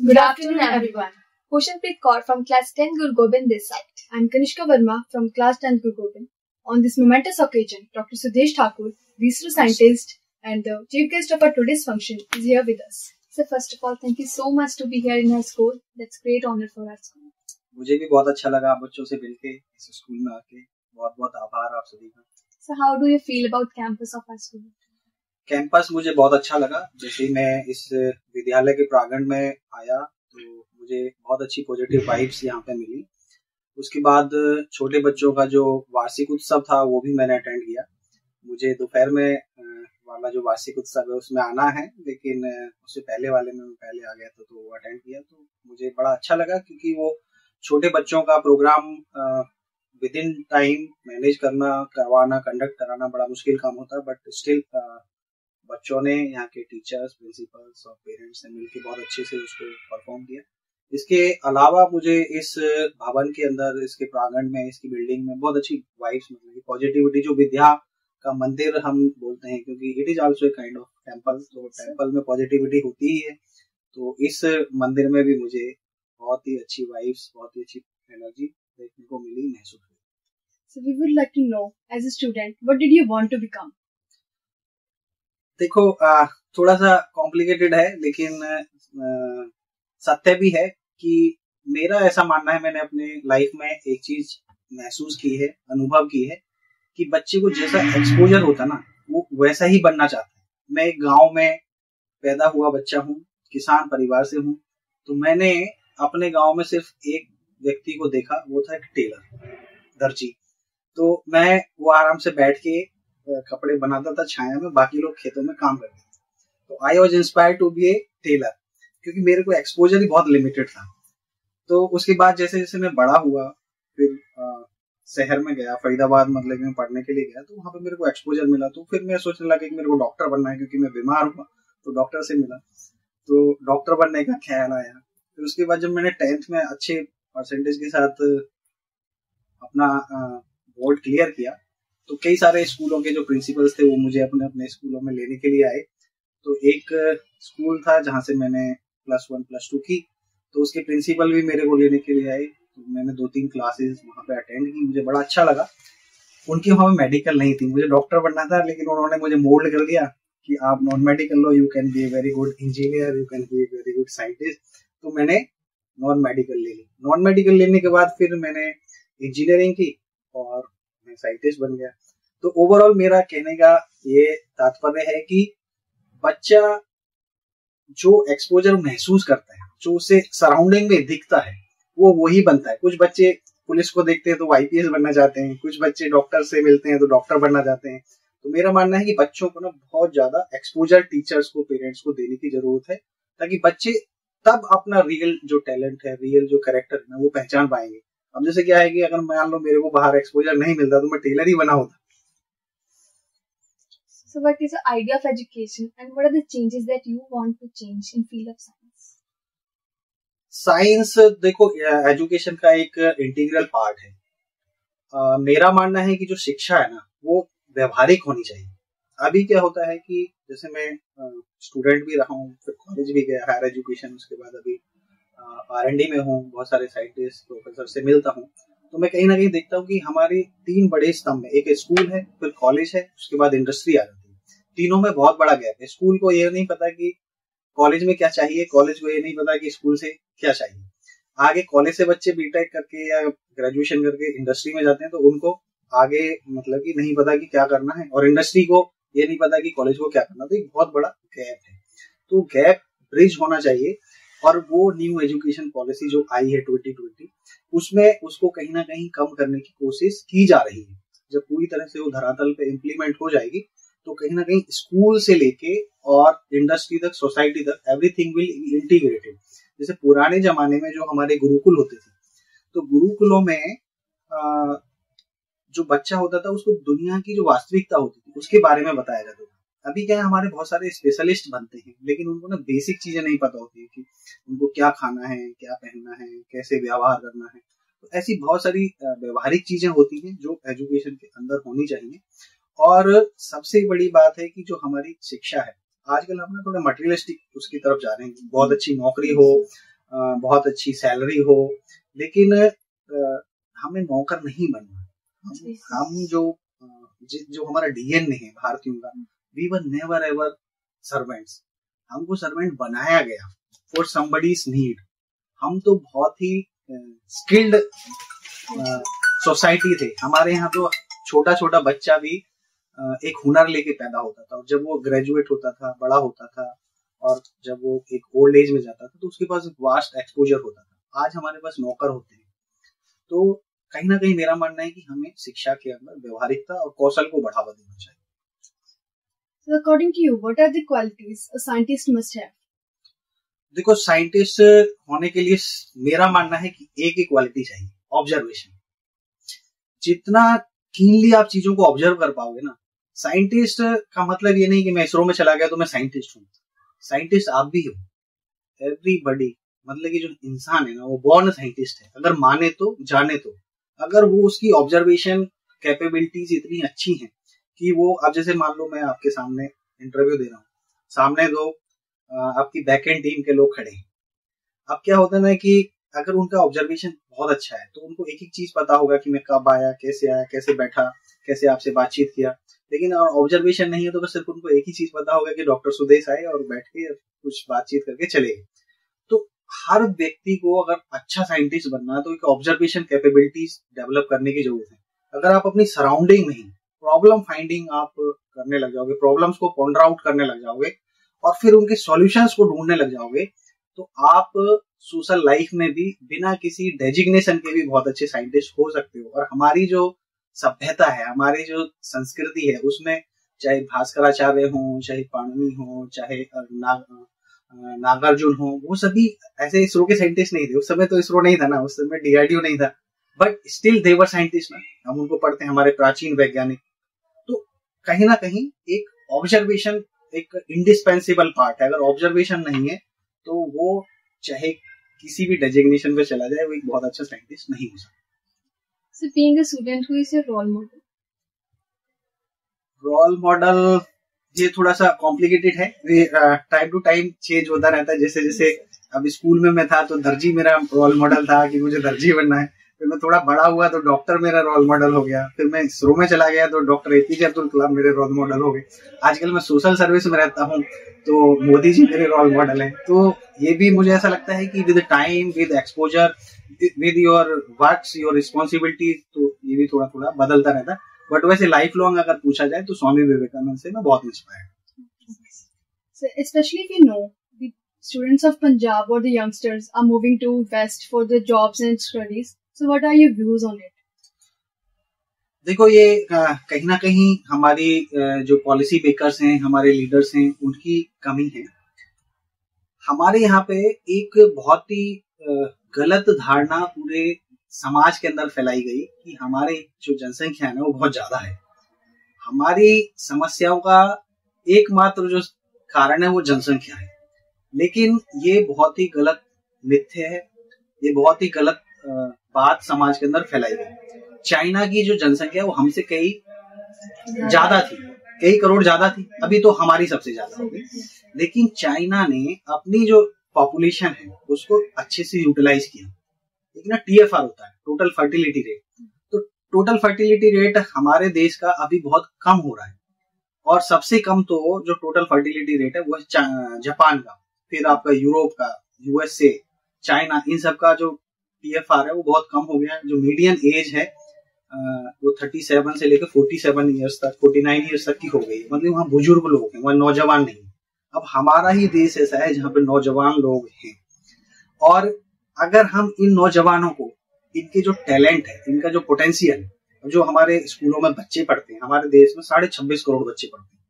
Good afternoon, everyone. Hoshanpreet Kaur from Class 10 Guru Gobind this side. I am Kanishka Verma from Class 10 Guru Gobind. On this momentous occasion, Dr. Sudesh Thakur, research scientist and the chief guest of our today's function, is here with us. So first of all, thank you so much to be here in our school. That's great honor for our school. मुझे भी बहुत अच्छा लगा बच्चों से मिलके इस school में आके। बहुत बहुत आभार आप सभी का। So how do you feel about campus of our school? Campus मुझे बहुत अच्छा लगा। जैसे मैं इस विद्यालय के प्रांगण में आया तो मुझे बहुत अच्छी पॉजिटिव वाइब्स यहाँ पे मिली। उसके बाद छोटे बच्चों का जो वार्षिक उत्सव था वो भी मैंने अटेंड किया। मुझे दोपहर में वाला जो वार्षिक उत्सव है उसमें आना है, लेकिन उससे पहले वाले में मैं पहले आ गया था तो वो अटेंड किया। तो मुझे बड़ा अच्छा लगा क्योंकि वो छोटे बच्चों का program within time manage करना, करवाना, कंडक्ट कराना बड़ा मुश्किल काम होता है, बट स्टिल बच्चों ने, यहाँ के टीचर्स, प्रिंसिपल्स और पेरेंट्स ने मिलकर बहुत अच्छे से उसको परफॉर्म किया। इसके अलावा मुझे इस भवन के अंदर, इसके प्रांगण में, इसकी बिल्डिंग में बहुत अच्छी वाइब्स मिली। पॉजिटिविटी, जो विद्या का मंदिर हम बोलते हैं, क्योंकि it is also a kind of temple, तो टेम्पल में पॉजिटिविटी होती ही है। तो इस मंदिर में भी मुझे बहुत ही अच्छी वाइब्स, बहुत ही अच्छी एनर्जी देखने को मिली, महसूस हुई। So we would like to know, as a student, what did you want to become? देखो, थोड़ा सा कॉम्प्लिकेटेड है, लेकिन सत्य भी है कि मेरा ऐसा मानना है, मैंने अपने लाइफ में एक चीज महसूस की है, अनुभव की है कि बच्चे को जैसा एक्सपोजर होता ना, वो वैसा ही बनना चाहता है। मैं एक गांव में पैदा हुआ बच्चा हूँ, किसान परिवार से हूँ, तो मैंने अपने गांव में सिर्फ एक व्यक्ति को देखा, वो था एक टेलर, दर्जी। तो मैं वो आराम से बैठ के कपड़े बनाता था छाया में, बाकी लोग खेतों में काम करते थे। तो I was inspired to be a tailor, क्योंकि मेरे को एक्सपोजर ही बहुत लिमिटेड था। तो उसके बाद जैसे जैसे मैं बड़ा हुआ, फिर शहर में गया, फरीदाबाद मतलब में पढ़ने के लिए गया, तो वहां पे मेरे को एक्सपोजर मिला। तो फिर मैं सोचने लगा कि मेरे को डॉक्टर बनना है, क्योंकि मैं बीमार हुआ तो डॉक्टर से मिला, तो डॉक्टर बनने का ख्याल आया। फिर उसके बाद जब मैंने 10th में अच्छे परसेंटेज के साथ अपना बोर्ड क्लियर किया, तो कई सारे स्कूलों के जो प्रिंसिपल्स थे वो मुझे अपने अपने स्कूलों में लेने के लिए आए। तो एक स्कूल था जहां से मैंने +1 +2 की, तो उसके प्रिंसिपल भी मेरे को लेने के लिए आए। तो मैंने 2-3 क्लासेस वहां पे अटेंड की, मुझे बड़ा अच्छा लगा। उनकी वहां पे मेडिकल नहीं थी, मुझे डॉक्टर बनना था, लेकिन उन्होंने मुझे मोल्ड कर दिया कि आप non medical low, you can be a very good engineer, you can be a very good scientist. तो मैंने नॉन मेडिकल ले ली। नॉन मेडिकल लेने के बाद फिर मैंने इंजीनियरिंग की और मैं साइंटिस्ट बन गया। तो ओवरऑल मेरा कहने का ये तात्पर्य है कि बच्चा जो एक्सपोजर महसूस करता है, जो उसे सराउंडिंग में दिखता है, वो वही बनता है। कुछ बच्चे पुलिस को देखते हैं तो आईपीएस बनना चाहते हैं, कुछ बच्चे डॉक्टर से मिलते हैं तो डॉक्टर बनना चाहते हैं। तो मेरा मानना है कि बच्चों को ना बहुत ज्यादा एक्सपोजर टीचर्स को, पेरेंट्स को देने की जरूरत है, ताकि बच्चे तब अपना रियल जो टैलेंट है, रियल जो कैरेक्टर है ना, वो पहचान पाएंगे। अब जैसे क्या है कि अगर मान लो मेरे को बाहर एक्सपोजर नहीं मिलता तो मैं टेलर ही बना होता। So what is the idea of education and what are the changes that you want to change in field of science? Science देखो, एजुकेशन का एक इंटीग्रल पार्ट है। मेरा मानना है कि जो शिक्षा है ना, वो व्यवहारिक होनी चाहिए। अभी क्या होता है कि जैसे मैं स्टूडेंट भी रहा हूँ, फिर कॉलेज भी गया, हायर एजुकेशन, उसके बाद अभी R&D में हूँ, बहुत सारे साइंटिस्ट, प्रोफेसर से मिलता हूँ। तो मैं कहीं ना कहीं देखता हूँ कि हमारी 3 बड़े स्तंभ है, एक स्कूल है, फिर कॉलेज है, उसके बाद इंडस्ट्री आ जाती है। तीनों में बहुत बड़ा गैप है। स्कूल को ये नहीं पता कि कॉलेज में क्या चाहिए, कॉलेज को ये नहीं पता कि स्कूल से क्या चाहिए। आगे कॉलेज से बच्चे बीटेक करके या ग्रेजुएशन करके इंडस्ट्री में जाते हैं, तो उनको आगे मतलब कि नहीं पता कि क्या करना है, और इंडस्ट्री को ये नहीं पता कि कॉलेज को क्या करना। तो एक बहुत बड़ा गैप है, तो गैप ब्रिज होना चाहिए। और वो न्यू एजुकेशन पॉलिसी जो आई है 2020, उसमें उसको कहीं ना कहीं कम करने की कोशिश की जा रही है। जब पूरी तरह से वो धरातल पे इम्प्लीमेंट हो जाएगी, तो कहीं ना कहीं स्कूल से लेके और इंडस्ट्री तक, सोसाइटी तक, एवरीथिंग विल इंटीग्रेटेड। जैसे पुराने जमाने में जो हमारे गुरुकुल होते थे, तो गुरुकुलों में जो बच्चा होता था उसको दुनिया की जो वास्तविकता होती थी उसके बारे में बताया जाता था। अभी क्या है, हमारे बहुत सारे स्पेशलिस्ट बनते हैं, लेकिन उनको ना बेसिक चीजें नहीं पता होती है कि उनको क्या खाना है, क्या पहनना है, कैसे व्यवहार करना है। तो ऐसी बहुत सारी व्यवहारिक चीजें होती हैं जो एजुकेशन के अंदर होनी चाहिए। और सबसे बड़ी बात है कि जो हमारी शिक्षा है, आजकल हम ना थोड़ा मटेरियलिस्टिक उसकी तरफ जा रहे हैं। बहुत अच्छी नौकरी हो, बहुत अच्छी सैलरी हो, लेकिन हमें नौकर नहीं बनना। हम जो हमारा डीएनए है भारतीयों का, we were never ever servants. हमको सर्वेंट बनाया गया फॉर समबडीज नीड। हम तो बहुत ही स्किल्ड सोसाइटी थे। हमारे यहाँ तो छोटा छोटा बच्चा भी एक हुनर लेके पैदा होता था, और जब वो ग्रेजुएट होता था, बड़ा होता था, और जब वो एक ओल्ड एज में जाता था तो उसके पास एक वास्ट एक्सपोजर होता था। आज हमारे पास नौकर होते हैं। तो कहीं ना कहीं मेरा मानना है कि हमें शिक्षा के अंदर व्यवहारिकता और कौशल को बढ़ावा देना चाहिए। So according to you, what are the qualities a scientist must have? देखो, साइंटिस्ट होने के लिए मेरा मानना है कि एक ही क्वालिटी चाहिए, ऑब्जर्वेशन। जितना कीनली आप चीजों को ऑब्जर्व कर पाओगे ना, साइंटिस्ट का मतलब ये नहीं कि मैं इसरो में चला गया तो मैं साइंटिस्ट हूँ। साइंटिस्ट आप भी हो, एवरीबॉडी। मतलब कि जो इंसान है ना, वो बॉर्न साइंटिस्ट है, अगर माने तो जाने तो। अगर वो उसकी ऑब्जर्वेशन कैपेबिलिटीज इतनी अच्छी हैं कि वो, अब जैसे मान लो मैं आपके सामने इंटरव्यू दे रहा हूँ, सामने दो आपकी बैकएंड टीम के लोग खड़े हैं। अब क्या होता है ना कि अगर उनका ऑब्जर्वेशन बहुत अच्छा है तो उनको एक एक चीज पता होगा कि मैं कब आया, कैसे बैठा, कैसे आपसे बातचीत किया। लेकिन ऑब्जर्वेशन नहीं है तो सिर्फ उनको एक ही चीज पता होगा कि डॉक्टर सुदेश आए और बैठ के कुछ बातचीत करके चले गए। तो हर व्यक्ति को अगर अच्छा साइंटिस्ट बनना है तो एक ऑब्जर्वेशन कैपेबिलिटीज डेवलप करने की जरूरत है। अगर आप अपनी सराउंडिंग में ही प्रॉब्लम फाइंडिंग आप करने लग जाओगे, प्रॉब्लम्स को पॉइंट आउट करने लग जाओगे और फिर उनके सॉल्यूशंस को ढूंढने लग जाओगे, तो आप सोशल लाइफ में भी बिना किसी डेजिग्नेशन के भी बहुत अच्छे साइंटिस्ट हो सकते हो। और हमारी जो सभ्यता है, हमारी जो संस्कृति है, उसमें चाहे भास्कराचार्य हो, चाहे पाणिनि हो, चाहे नागार्जुन हो, वो सभी ऐसे इसरो के साइंटिस्ट नहीं थे। उस समय तो इसरो नहीं था ना, उस समय डीआरडीओ नहीं था, but still they were scientist ना। हम उनको पढ़ते हैं, हमारे प्राचीन वैज्ञानिक। तो कहीं ना कहीं एक ऑब्जर्वेशन एक इंडिस्पेंसिबल पार्ट है। अगर ऑब्जर्वेशन नहीं है तो वो चाहे किसी भी डेजिग्नेशन पे चला जाए, वो एक बहुत अच्छा साइंटिस्ट नहीं हो सकता। So being a student, who is your role model? Role model ये थोड़ा सा कॉम्प्लिकेटेड है, टाइम टू टाइम चेंज होता रहता है। जैसे जैसे अब स्कूल में मैं था तो दर्जी मेरा रोल मॉडल था कि मुझे दर्जी बनना है। फिर मैं थोड़ा बड़ा हुआ तो डॉक्टर मेरा रोल मॉडल हो गया। फिर मैं इसरो में चला गया तो डॉक्टर एपीजे अब्दुल कलाम मेरे रोल मॉडल हो गए। आजकल मैं सोशल सर्विस में रहता हूँ तो मोदी जी मेरे रोल मॉडल हैं। तो ये भी मुझे ऐसा लगता है कि with time, with exposure, with your works, your responsibility, तो ये भी थोड़ा थोड़ा बदलता रहता है। बट वैसे लाइफ लॉन्ग अगर पूछा जाए तो स्वामी विवेकानंद से मैं बहुत inspired. So especially if you know the students of Punjab or the youngsters are moving to West for the jobs and studies, so what are your views on it? देखो, ये कहीं ना कहीं हमारी जो पॉलिसी मेकर्स हैं, हमारे leaders हैं, उनकी कमी है। हमारे यहाँ पे एक बहुत ही गलत धारणा पूरे समाज के अंदर फैलाई गई कि हमारे जो जनसंख्या है ना वो बहुत ज्यादा है। हमारी समस्याओं का एकमात्र जो कारण है वो जनसंख्या है। लेकिन ये बहुत ही गलत मिथ्या है, ये बहुत ही गलत बात समाज के अंदर फैलाई गई। चाइना की जो जनसंख्या है वो हमसे कई ज्यादा थी, कई करोड़ ज्यादा थी। अभी तो हमारी सबसे ज्यादा हो गई। लेकिन चाइना ने अपनी जो पॉपुलेशन है उसको अच्छे से यूटिलाइज किया। एक ना TFR होता है, टोटल फर्टिलिटी रेट। तो टोटल फर्टिलिटी रेट हमारे देश का अभी बहुत कम हो रहा है। और सबसे कम तो जो टोटल फर्टिलिटी रेट है वो है जापान का, फिर आपका यूरोप का, USA, चाइना, इन सब का जो TFR है वो बहुत कम हो गया है। जो मीडियन एज है वो 37 से लेकर 47 ईयर्स तक, 49 ईयर्स तक की हो गई। मतलब वहाँ बुजुर्ग लोग हैं, वहाँ नौजवान नहीं। अब हमारा ही देश ऐसा है जहाँ पे नौजवान लोग हैं। और अगर हम इन नौजवानों को, इनके जो टैलेंट है, इनका जो पोटेंशियल है, जो हमारे स्कूलों में बच्चे पढ़ते हैं, हमारे देश में 26.5 करोड़ बच्चे पढ़ते हैं।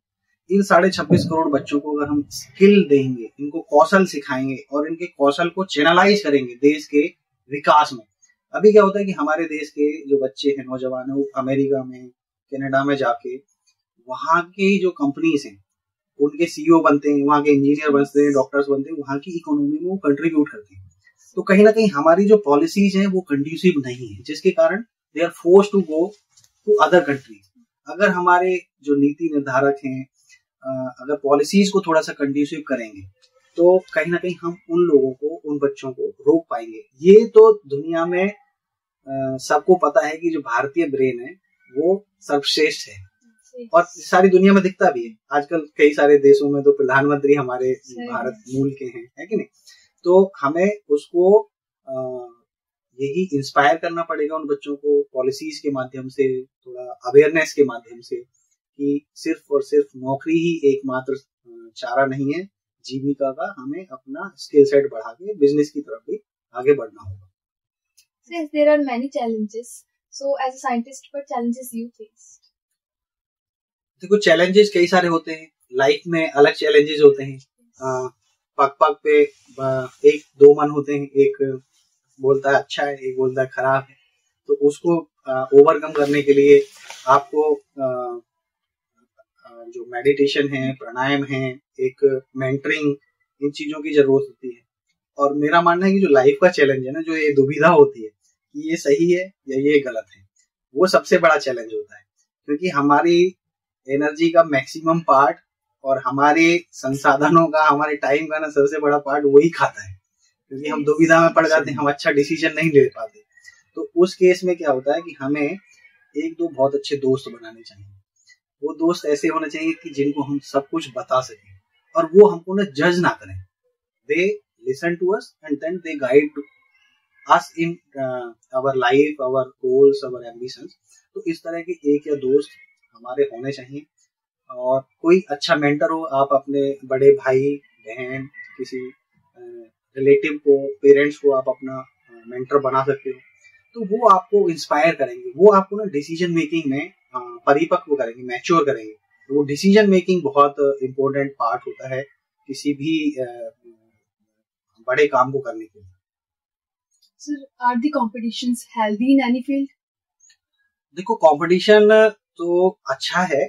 इन 26.5 करोड़ बच्चों को अगर हम स्किल देंगे, इनको कौशल सिखाएंगे और इनके कौशल को चैनलाइज करेंगे देश के विकास में। अभी क्या होता है कि हमारे देश के जो बच्चे हैं, नौजवान है, वो अमेरिका में, कनाडा में जाके वहां की जो कंपनीज हैं उनके CEO बनते हैं, वहां के इंजीनियर बनते हैं, डॉक्टर्स बनते हैं, वहां की इकोनॉमी में वो कंट्रीब्यूट करते हैं। तो कहीं ना कहीं हमारी जो पॉलिसीज हैं वो कंड्यूसिव नहीं है, जिसके कारण they are forced to go to other countries. अगर हमारे जो नीति निर्धारक हैं अगर पॉलिसीज को थोड़ा सा कंड्यूसिव करेंगे तो कहीं ना कहीं हम उन लोगों को, उन बच्चों को रोक पाएंगे। ये तो दुनिया में सबको पता है कि जो भारतीय ब्रेन है वो सर्वश्रेष्ठ है, और सारी दुनिया में दिखता भी है। आजकल कई सारे देशों में तो प्रधानमंत्री हमारे भारत मूल के हैं, है कि नहीं? तो हमें उसको यही इंस्पायर करना पड़ेगा उन बच्चों को, पॉलिसीज के माध्यम से, थोड़ा अवेयरनेस के माध्यम से, कि सिर्फ और सिर्फ नौकरी ही एकमात्र चारा नहीं है जीविका का। हमें अपना स्किल सेट बढ़ा के बिजनेस की तरफ भी आगे बढ़ना होगा। Since there are many challenges, so as a scientist, what challenges you faced? देखो, चैलेंजेस कई सारे होते हैं लाइफ में, अलग चैलेंजेस होते हैं। पग पग पे एक दो मन होते हैं, एक बोलता है अच्छा है, एक बोलता है खराब है। तो उसको ओवरकम करने के लिए आपको जो मेडिटेशन है, प्राणायाम है, एक मेंटरिंग, इन चीजों की जरूरत होती है। और मेरा मानना है कि जो लाइफ का चैलेंज है ना, जो ये दुविधा होती है कि ये सही है या ये गलत है, वो सबसे बड़ा चैलेंज होता है। क्योंकि हमारी एनर्जी का मैक्सिमम पार्ट और हमारे संसाधनों का, हमारे टाइम का ना सबसे बड़ा पार्ट वही खाता है। क्योंकि हम दुविधा में पड़ जाते हैं, हम अच्छा डिसीजन नहीं ले पाते। तो उस केस में क्या होता है कि हमें एक दो बहुत अच्छे दोस्त बनाने चाहिए। वो दोस्त ऐसे होने चाहिए कि जिनको हम सब कुछ बता सकें, और वो हमको ना जज ना करें। They listen to us and then they guide us in our life, our goals, our ambitions। तो इस तरह के एक या दोस्त हमारे होने चाहिए। और कोई अच्छा मेंटर हो, आप अपने बड़े भाई बहन, किसी रिलेटिव को, पेरेंट्स को आप अपना मेंटर बना सकते हो। तो वो आपको इंस्पायर करेंगे, वो आपको ना डिसीजन मेकिंग में परिपक्व करेंगे, मैच्योर करेंगे। तो वो डिसीजन मेकिंग बहुत इम्पोर्टेंट पार्ट होता है किसी भी बड़े काम को करने के लिए। Sir, are the competitions healthy in any field? देखो, कंपटीशन तो अच्छा है,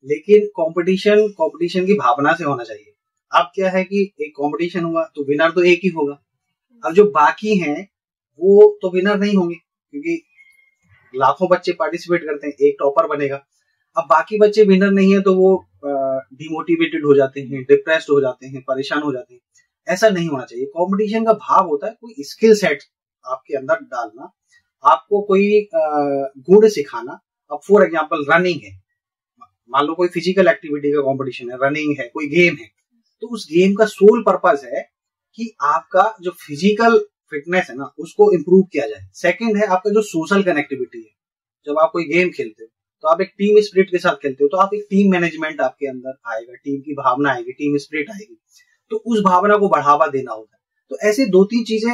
लेकिन कंपटीशन की भावना से होना चाहिए। अब क्या है कि एक कंपटीशन हुआ तो विनर तो एक ही होगा। अब जो बाकी हैं वो तो विनर नहीं होंगे, क्योंकि लाखों बच्चे पार्टिसिपेट करते हैं, एक टॉपर बनेगा। अब बाकी बच्चे विनर नहीं है तो वो डिमोटिवेटेड हो जाते हैं, डिप्रेस्ड हो जाते हैं, परेशान हो जाते हैं। ऐसा नहीं होना चाहिए। कंपटीशन का भाव होता है कोई स्किल सेट आपके अंदर डालना, आपको कोई गुण सिखाना। अब फॉर एग्जांपल रनिंग है, मान लो कोई फिजिकल एक्टिविटी का कंपटीशन है, रनिंग है, कोई गेम है, तो उस गेम का सोल पर्पस है कि आपका जो फिजिकल फिटनेस है ना, उसको इम्प्रूव किया जाए। सेकंड है आपका जो सोशल कनेक्टिविटी है। जब आप कोई गेम खेलते हो तो आप एक टीम स्पिरिट के साथ खेलते हो, तो आप एक टीम मैनेजमेंट आपके अंदर आएगा, टीम की भावना आएगी, टीम स्पिरिट आएगी। तो उस भावना को बढ़ावा देना होता है। तो ऐसे दो तीन चीजें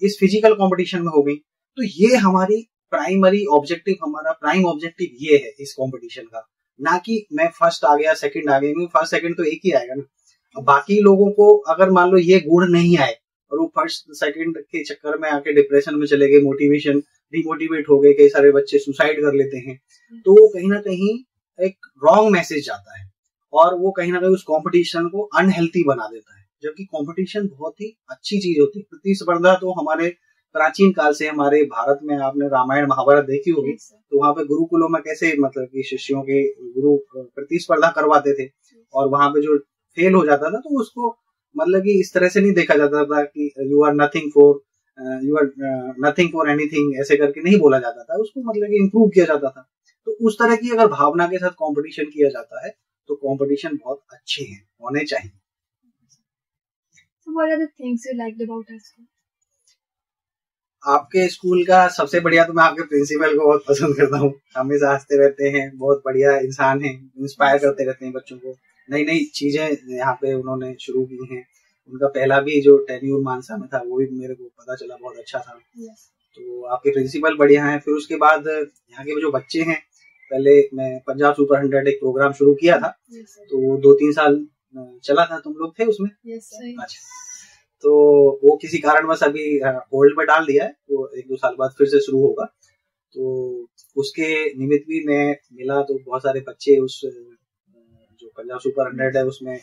इस फिजिकल कंपटीशन में हो गई। तो ये हमारी प्राइमरी ऑब्जेक्टिव, हमारा प्राइम ऑब्जेक्टिव ये है इस कंपटीशन का, ना कि मैं फर्स्ट आ गया, सेकंड आ गया। फर्स्ट सेकंड तो एक ही आएगा ना। अब बाकी लोगों को अगर मान लो ये गुण नहीं आए और वो फर्स्ट सेकंड के चक्कर में आके डिप्रेशन में चले गए, मोटिवेशन डिमोटिवेट हो गए, कई सारे बच्चे सुसाइड कर लेते हैं, तो वो कहीं ना कहीं एक रॉन्ग मैसेज जाता है और वो कहीं ना कहीं उस कंपटीशन को अनहेल्थी बना देता है। जबकि कंपटीशन बहुत ही अच्छी चीज होती है। प्रतिस्पर्धा तो हमारे प्राचीन काल से हमारे भारत में, आपने रामायण महाभारत देखी होगी, तो वहां पे गुरुकुलों में कैसे मतलब कि शिष्यों के गुरु प्रतिस्पर्धा करवाते थे, और वहां पे जो फेल हो जाता था तो उसको मतलब कि इस तरह से नहीं देखा जाता था कि you are nothing for anything, ऐसे करके नहीं बोला जाता था, उसको मतलब कि इम्प्रूव किया जाता था। तो उस तरह की अगर भावना के साथ कंपटीशन किया जाता है तो कंपटीशन बहुत अच्छे हैं, होने चाहिए। So what are the things you liked about our school? आपके स्कूल का सबसे बढ़िया तो मैं आपके प्रिंसिपल को बहुत पसंद करता हूँ। हमेशा हंसते रहते हैं, बहुत बढ़िया इंसान हैं, इंस्पायर करते रहते हैं बच्चों को। नई नई चीजें यहाँ पे उन्होंने शुरू की हैं। उनका पहला भी जो टेन्यूर मानसा में था वो भी मेरे को पता चला बहुत अच्छा था। तो आपके प्रिंसिपल बढ़िया हैं। फिर उसके बाद यहाँ के जो बच्चे हैं, पहले मैं पंजाब सुपर 100 एक प्रोग्राम शुरू किया था, तो वो 2-3 साल चला था। तुम लोग थे उसमें? अच्छा, तो वो किसी कारणवश अभी होल्ड पे डाल दिया है, वो 1-2 साल बाद फिर से शुरू होगा। तो उसके निमित्त भी मैं मिला, तो बहुत सारे बच्चे उस जो पंजाब सुपर 100 है उसमें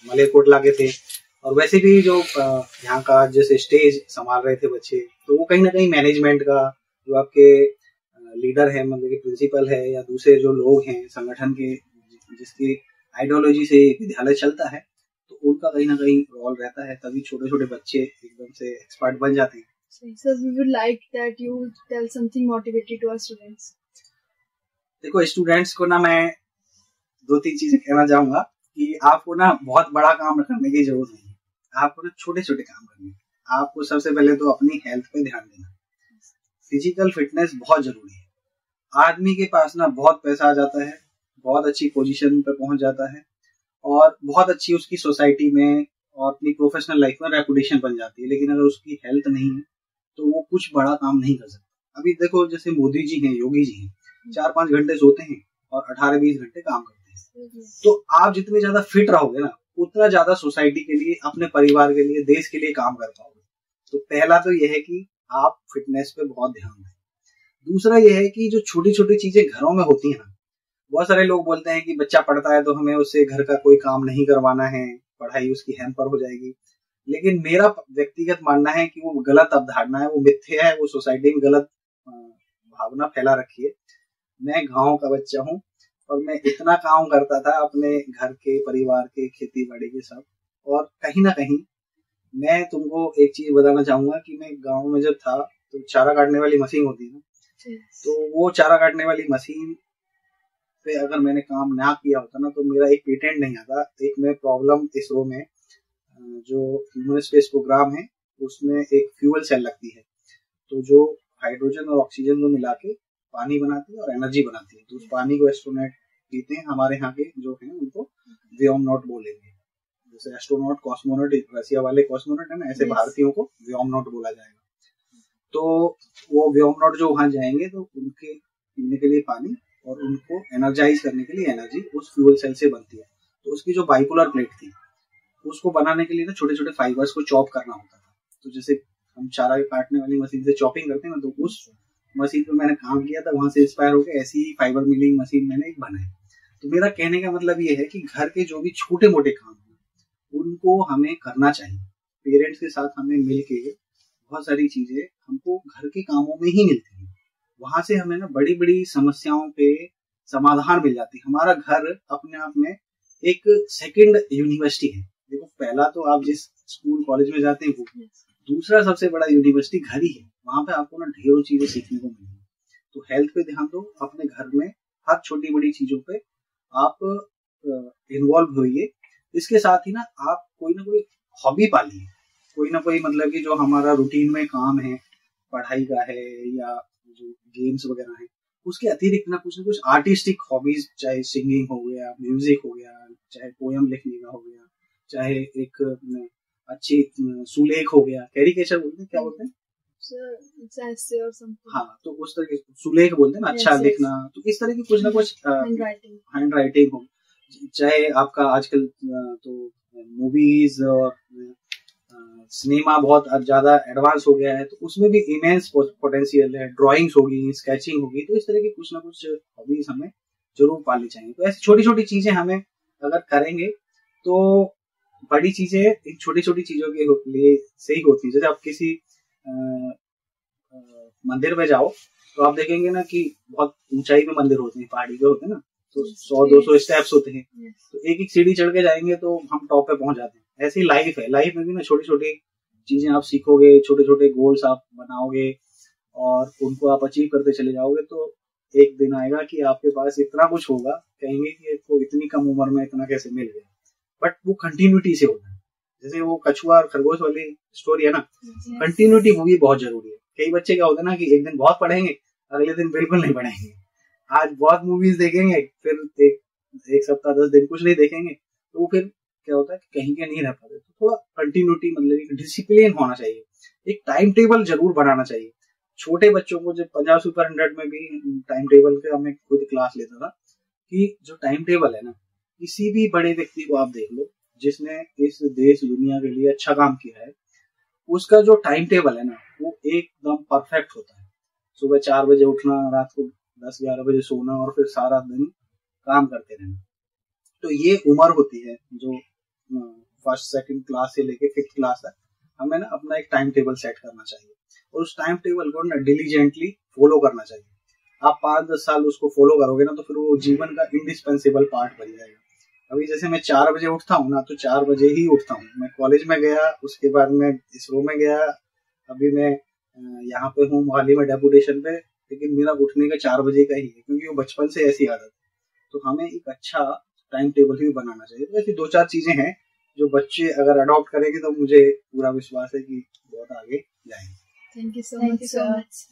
मलेरकोटला के थे, और वैसे भी जो यहाँ का जैसे स्टेज संभाल रहे थे बच्चे, तो वो कहीं ना कहीं मैनेजमेंट का जो आपके लीडर है, मतलब कि प्रिंसिपल है या दूसरे जो लोग हैं संगठन के, जिसकी आइडियोलॉजी से विद्यालय चलता है, तो उनका कहीं ना कहीं रोल रहता है, तभी छोटे छोटे बच्चे एकदम से एक्सपर्ट बन जाते हैं। So we would like that you tell something motivating to our students. देखो स्टूडेंट्स को ना मैं 2-3 चीजें कहना चाहूंगा कि आपको ना बहुत बड़ा काम करने की जरूरत नहीं है, आपको ना छोटे छोटे काम करने हैं। आपको सबसे पहले तो अपनी हेल्थ पे ध्यान देना, फिजिकल फिटनेस बहुत जरूरी है। आदमी के पास ना बहुत पैसा आ जाता है, बहुत अच्छी पोजीशन पे पहुंच जाता है और बहुत अच्छी उसकी सोसाइटी में और अपनी प्रोफेशनल लाइफ में रेपुटेशन बन जाती है, लेकिन अगर उसकी हेल्थ नहीं है तो वो कुछ बड़ा काम नहीं कर सकता। अभी देखो जैसे मोदी जी हैं, योगी जी हैं, 4-5 घंटे सोते हैं और 18-20 घंटे काम करते हैं। तो आप जितने ज्यादा फिट रहोगे ना, उतना ज्यादा सोसाइटी के लिए, अपने परिवार के लिए, देश के लिए काम कर पाओगे। तो पहला तो यह है कि आप फिटनेस पे बहुत ध्यान दें। दूसरा यह है कि जो छोटी छोटी चीजें घरों में होती है ना, बहुत सारे लोग बोलते हैं कि बच्चा पढ़ता है तो हमें उससे घर का कोई काम नहीं करवाना है, पढ़ाई उसकी हैम्पर हो जाएगी। लेकिन मेरा व्यक्तिगत मानना है कि वो गलत अवधारणा है, वो मिथ्या है, वो सोसाइटी में गलत भावना फैला रखी है। मैं गांव का बच्चा हूँ और मैं इतना काम करता था अपने घर के, परिवार के, खेती बाड़ी के सब। और कहीं ना कहीं मैं तुमको एक चीज बताना चाहूंगा कि मैं गांव में जब था तो चारा काटने वाली मशीन होती है ना, तो वो चारा काटने वाली मशीन पे अगर मैंने काम ना किया होता ना तो मेरा एक पेटेंट नहीं आता। एक मैं प्रॉब्लम इसरो में जो ह्यूमन स्पेस प्रोग्राम है उसमें एक फ्यूल सेल लगती है, तो जो हाइड्रोजन और ऑक्सीजन को मिला के पानी बनाती है और एनर्जी बनाती है। तो उस पानी को एस्ट्रोनॉट पीते हैं, हमारे यहाँ के जो हैं उनको व्योमनॉट बोलेंगे। जैसे एस्ट्रोनॉट, कॉस्मोनॉट, रसिया वाले कॉस्मोनॉट है ना, ऐसे भारतीयों को व्योमनॉट बोला जाएगा। तो वो व्योमनॉट जो वहां जाएंगे तो उनके पीने के लिए पानी और उनको एनर्जाइज करने के लिए एनर्जी उस फ्यूल सेल से बनती है। तो उसकी जो बाइपोलर प्लेट थी उसको बनाने के लिए ना छोटे छोटे फाइबर्स को चॉप करना होता था। तो जैसे हम चारा काटने वाली मशीन से चॉपिंग करते हैं ना, तो उस मशीन पे मैंने काम किया था, वहां से इंस्पायर होकर ऐसी ही फाइबर मिलिंग मशीन मैंने एक बनाई। तो मेरा कहने का मतलब ये है कि घर के जो भी छोटे मोटे काम हैं उनको हमें करना चाहिए। पेरेंट्स के साथ हमें मिलके बहुत सारी चीजें हमको घर के कामों में ही मिलती हैं, वहां से हमें ना बड़ी बड़ी समस्याओं पे समाधान मिल जाती है। हमारा घर अपने आप में एक सेकंड यूनिवर्सिटी है। देखो पहला तो आप जिस स्कूल कॉलेज में जाते हैं वो, दूसरा सबसे बड़ा यूनिवर्सिटी घर ही है। वहां पे आपको ना ढेरों चीजें सीखने को मिलेंगी। तो हेल्थ पे ध्यान दो, अपने घर में हर छोटी बड़ी चीजों पे आप इन्वॉल्व होइए। इसके साथ ही ना आप कोई ना कोई हॉबी पालिए, कोई ना कोई, मतलब कि जो हमारा रूटीन में काम है, पढ़ाई का है या जो गेम्स वगैरह है, उसके अतिरिक्त ना कुछ आर्टिस्टिक हॉबीज, चाहे सिंगिंग हो गया, म्यूजिक हो गया, चाहे पोयम लिखने का हो गया, चाहे एक अच्छी सुलेख हो गया, कैरिकेचर बोलते हैं, क्या बोलते हैं, हाँ, तो उस तरह के सुलेख बोलते हैं ना, अच्छा लिखना। तो इस तरह की कुछ ना कुछ हैंड राइटिंग हो, चाहे आपका आजकल तो मूवीज और सिनेमा बहुत ज्यादा एडवांस हो गया है, तो उसमें भी इमेंस पोटेंशियल है। ड्राइंग्स होगी, स्केचिंग होगी, तो इस तरह की कुछ ना कुछ हॉबीज हमें जरूर पालनी चाहिए। तो ऐसी छोटी छोटी चीजें हमें अगर करेंगे तो बड़ी चीजें इन छोटी छोटी चीजों के लिए से ही होती है। जैसे आप किसी मंदिर में जाओ तो आप देखेंगे ना कि बहुत ऊंचाई पे मंदिर होते हैं, पहाड़ी पे होते हैं ना, तो 100-200 स्टेप्स होते हैं, तो एक एक सीढ़ी चढ़ के जाएंगे तो हम टॉप पे पहुंच जाते हैं। ऐसी लाइफ है, लाइफ में भी ना छोटी छोटी चीजें आप सीखोगे, छोटे छोटे गोल्स आप बनाओगे और उनको आप अचीव करते चले जाओगे, तो एक दिन आएगा कि आपके पास इतना कुछ होगा, कहेंगे कि इसको इतनी कम उम्र में इतना कैसे मिल गया। बट वो कंटिन्यूटी से होता है। जैसे वो कछुआ और खरगोश वाली स्टोरी है ना, कंटिन्यूटी वो भी बहुत जरूरी है। कई बच्चे क्या होता है ना कि एक दिन बहुत पढ़ेंगे, अगले दिन बिल्कुल नहीं पढ़ेंगे। आज बहुत मूवीज देखेंगे, फिर एक सप्ताह 10 दिन कुछ नहीं देखेंगे, तो फिर क्या होता है कि कहीं के नहीं रह पाते। तो थोड़ा कंटिन्यूटी, मतलब एक डिसिप्लिन होना चाहिए, एक टाइम टेबल जरूर बनाना चाहिए। छोटे बच्चों को जब पंजाब सुपर 100 में भी टाइम टेबल का मैं खुद क्लास लेता था, कि जो टाइम टेबल है ना, किसी भी बड़े व्यक्ति को आप देख लो जिसने इस देश दुनिया के लिए अच्छा काम किया है, उसका जो टाइम टेबल है ना वो एकदम परफेक्ट होता है। सुबह 4 बजे उठना, रात को 10-11 बजे सोना और फिर सारा दिन काम करते रहना। तो ये उम्र होती है जो फर्स्ट सेकंड क्लास से लेके 5th क्लास तक हमें ना अपना एक टाइम टेबल सेट करना चाहिए और उस टाइम टेबल को ना डिलीजेंटली फॉलो करना चाहिए। आप 5-10 साल उसको फॉलो करोगे ना तो फिर वो जीवन का इंडिस्पेंसेबल पार्ट बन जाएगा। अभी जैसे मैं 4 बजे उठता हूँ ना, तो 4 बजे ही उठता हूँ। मैं कॉलेज में गया, उसके बाद मैं इसरो में गया, अभी मैं यहाँ पे हूँ मोहाली में डेपुटेशन पे, लेकिन मेरा उठने का 4 बजे का ही है, क्योंकि वो बचपन से ऐसी आदत है। तो हमें एक अच्छा टाइम टेबल भी बनाना चाहिए। तो ऐसी 2-4 चीजें हैं जो बच्चे अगर अडॉप्ट करेंगे तो मुझे पूरा विश्वास है कि बहुत आगे जाएंगे। Thank you so much.